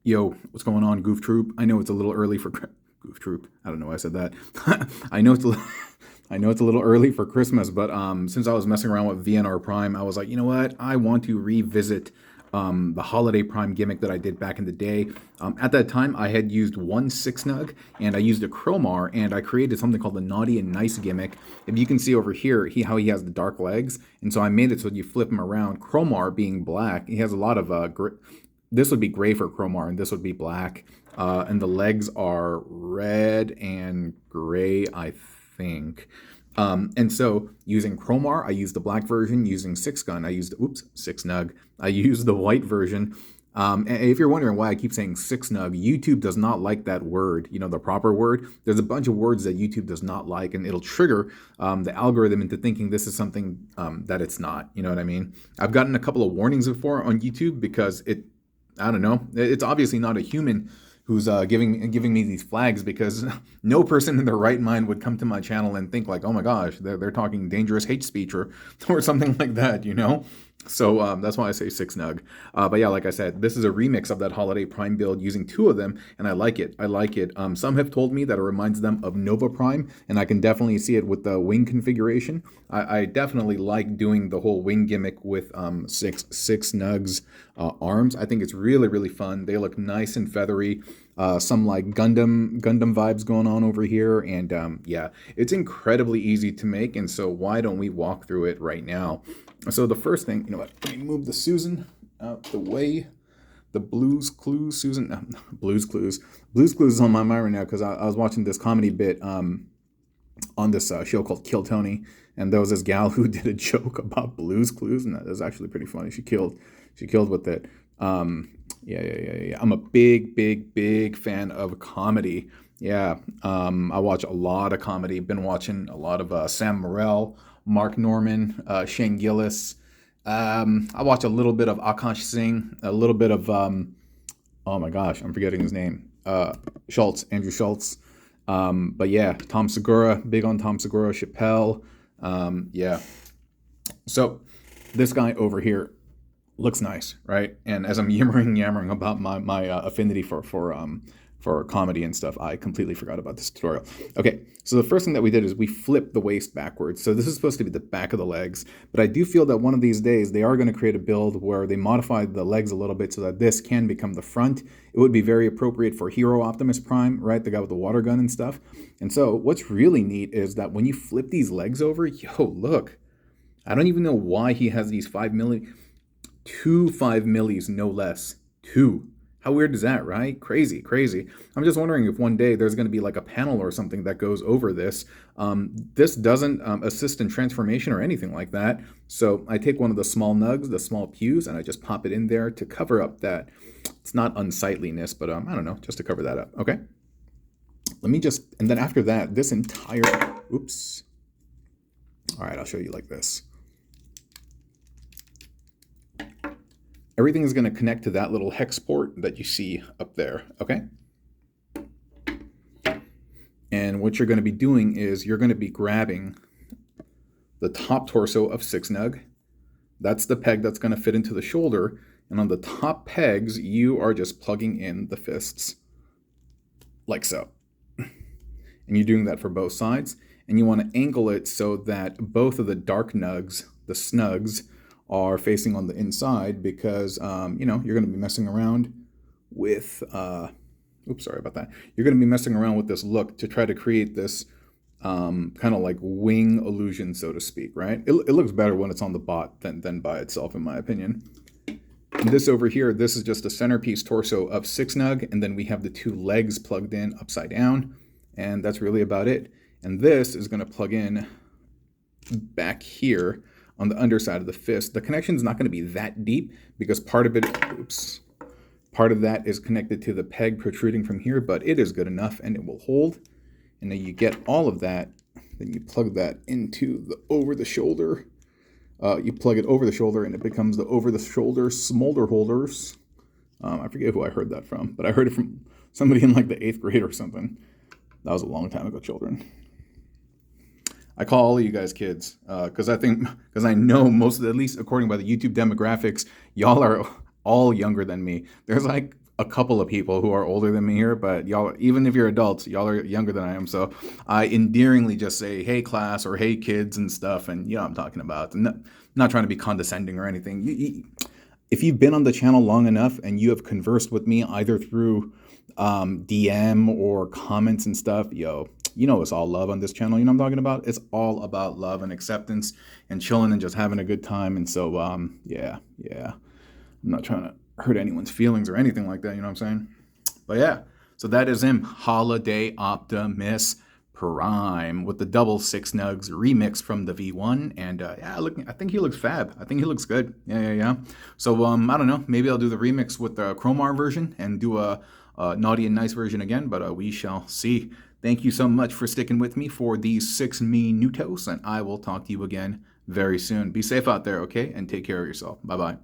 Yo, what's going on, Goof Troop? I know it's a little early for Goof Troop. I don't know why I said that. I know I know it's a little early for Christmas, but since I was messing around with VNR Prime, I was like, you know what? I want to revisit the Holiday Prime gimmick that I did back in the day. At that time, I had used one six nug, and I used a Chromar, and I created something called the Naughty and Nice gimmick. If you can see over here, how he has the dark legs, and so I made it so you flip him around. Chromar being black, he has a lot of this would be gray for Chromar, and this would be black. And the legs are red and gray, I think. And so using Chromar, I used the black version. Using six gun, I used six nug. I used the white version. And if you're wondering why I keep saying six nug, YouTube does not like that word, the proper word. There's a bunch of words that YouTube does not like, and it'll trigger the algorithm into thinking this is something that it's not. You know what I mean? I've gotten a couple of warnings before on YouTube because I don't know. It's obviously not a human who's giving me these flags, because no person in their right mind would come to my channel and think like, oh my gosh, they're talking dangerous hate speech or something like that. So that's why I say six nug. But yeah, like I said, this is a remix of that Holiday Prime build using two of them, and I like it. Some have told me that it reminds them of Nova Prime, and I can definitely see it with the wing configuration. I definitely like doing the whole wing gimmick with six nugs arms. I think it's really, really fun. They look nice and feathery. Some like Gundam vibes going on over here, and yeah, it's incredibly easy to make, and so why don't we walk through it right now? So the first thing, let me move the Susan out the way. The Blues Clues is on my mind right now, because I was watching this comedy bit on this show called Kill Tony, and there was this gal who did a joke about Blues Clues, and that was actually pretty funny. She killed with it. Yeah. I'm a big fan of comedy. Yeah. I watch a lot of comedy. Been watching a lot of Sam Morril, Mark Norman, Shane Gillis. I watch a little bit of Akash Singh, a little bit of oh my gosh, I'm forgetting his name. Andrew Schultz. But yeah, Tom Segura, big on Tom Segura, Chappelle. Yeah. So this guy over here looks nice, right? And as I'm yammering about my affinity for comedy and stuff, I completely forgot about this tutorial. Okay, so the first thing that we did is we flipped the waist backwards. So this is supposed to be the back of the legs, but I do feel that one of these days they are going to create a build where they modify the legs a little bit so that this can become the front. It would be very appropriate for Hero Optimus Prime, right? The guy with the water gun and stuff. And so what's really neat is that when you flip these legs over, look, I don't even know why he has these 5 millis, no less. Two. How weird is that, right? Crazy. I'm just wondering if one day there's going to be like a panel or something that goes over this. This doesn't assist in transformation or anything like that. So I take one of the small nugs, the small pews, and I just pop it in there to cover up that. It's not unsightliness, but I don't know, just to cover that up. Okay. And then after that, this entire, oops. All right, I'll show you like this. Everything is going to connect to that little hex port that you see up there, okay? And what you're going to be doing is you're going to be grabbing the top torso of six nug. That's the peg that's going to fit into the shoulder. And on the top pegs, you are just plugging in the fists, like so. And you're doing that for both sides. And you want to angle it so that both of the dark nugs, the snugs, are facing on the inside, because you're going to be messing around with sorry about that. You're going to be messing around with this look to try to create this kind of like wing illusion, so to speak, right? It looks better when it's on the bot than by itself, in my opinion. And this over here, this is just a centerpiece torso of six nug, and then we have the two legs plugged in upside down, and that's really about it. And this is going to plug in back here on the underside of the fist. The connection is not going to be that deep, because part of that is connected to the peg protruding from here, but it is good enough and it will hold. And then you get all of that, then you plug that into the over the shoulder. You plug it over the shoulder and it becomes the over the shoulder smolder holders. I forget who I heard that from, but I heard it from somebody in like the 8th grade or something. That was a long time ago, children. I call all of you guys kids, because I know most of the, at least according by the YouTube demographics, y'all are all younger than me. There's like a couple of people who are older than me here, but y'all, even if you're adults, y'all are younger than I am. So I endearingly just say, hey, class, or hey, kids, and stuff. And you know what I'm talking about. Not trying to be condescending or anything. If you've been on the channel long enough and you have conversed with me either through DM or comments and stuff, yo, you know it's all love on this channel. You know what I'm talking about? It's all about love and acceptance and chilling and just having a good time. And so, yeah. I'm not trying to hurt anyone's feelings or anything like that, you know what I'm saying? But yeah, so that is him, Holiday Optimus Prime, with the double six nugs remix from the V1. And yeah, look, I think he looks fab. I think he looks good. Yeah. So I don't know, maybe I'll do the remix with the Chromar version and do a naughty and nice version again, but we shall see. Thank you so much for sticking with me for these 6 minutos, and I will talk to you again very soon. Be safe out there, okay? And take care of yourself. Bye-bye.